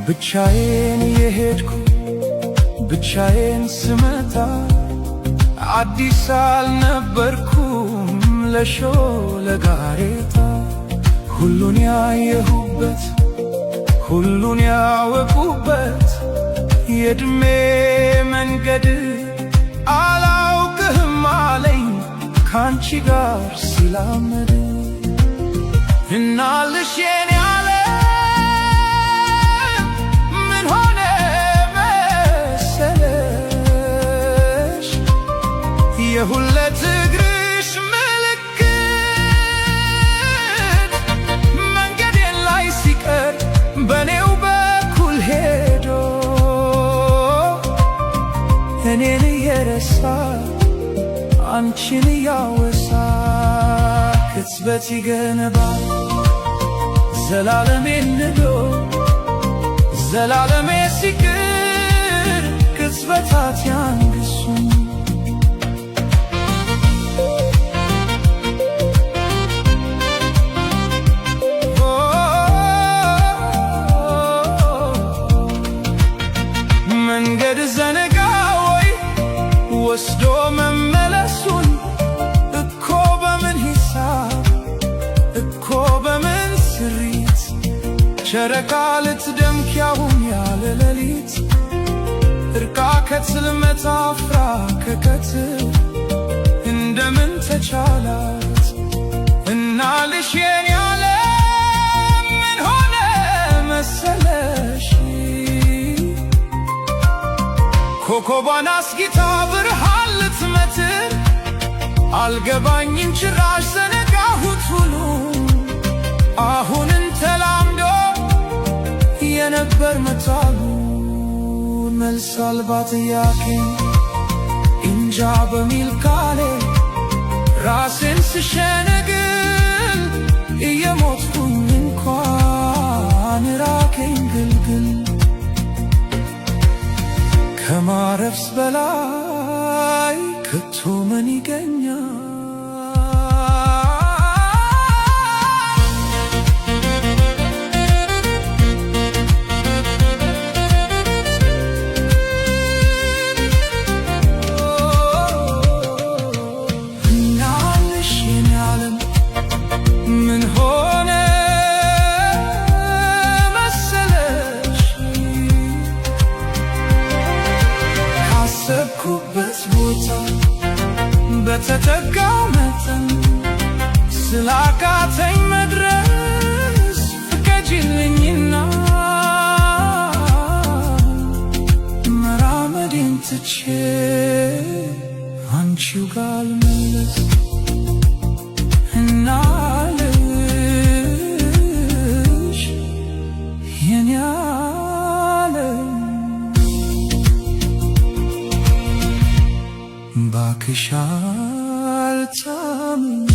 ብቻዬን የሄድኩ ብቻዬን ስመጣ አዲስ አልነበርኩም ለሾለጋሬታ ሁሉን ያየሁበት ሁሉን ያወቁበት የዕድሜ መንገድ አላውቅህም አለኝ ካንቺ ጋር ሲላመድ እናልሽ የኔ ዓለም ምን ሆነ መሰለሽ የሁለት እግርሽ ምልክት መንገዴን ላይ ሲቀር በኔው በኩል ሄዶ እኔን እየረሳ አንቺን እያወሳ ቅጽበት ይገነባል ዘላለሜን ንዶ ዘላለሜ ሲቅር ቅጽበታት ያንግሱኝ መንገድ ዘነጋ ወይ ወስዶ መመለሱን እኮ በምን ሂሳብ እኮ በምን ስሪት ጨረቃ ልትደምቅ ያሁን ያለ ሌሊት እርቃ ከጽልመት አፍራ ከቀትር እንደምን ተቻላት እናልሽ የኔ ዓለም ምን ሆነ መሰለሽ ኮከቧን አስጊታ ብርሃን ልትመትር አልገባኝም ጭራሽ ዘነጋሁት ሁሉ አሁንን ተላምዶ የነበር መጣሉ መልስ አልባ ጥያቄ እንጃ በሚል ቃሌ ራሴን ስሸነግል እየሞትኩኝ እንኳን ራቀኝ ግልግል ከማረፍስ በላይ ከቶ ምን ይገኛል? እናልሽ የኔ ዓለም ምን ሆነ መሰለሽ ካሰብኩበት ቦታ በተጠጋው መጠን ስላቃተኝ መድረስ ፍቀጂልኝና መራመዴን ትቼ አንቺው ጋር ልመለስ እናልሽ የኔ ዓለም ባክሽ አልታምኝ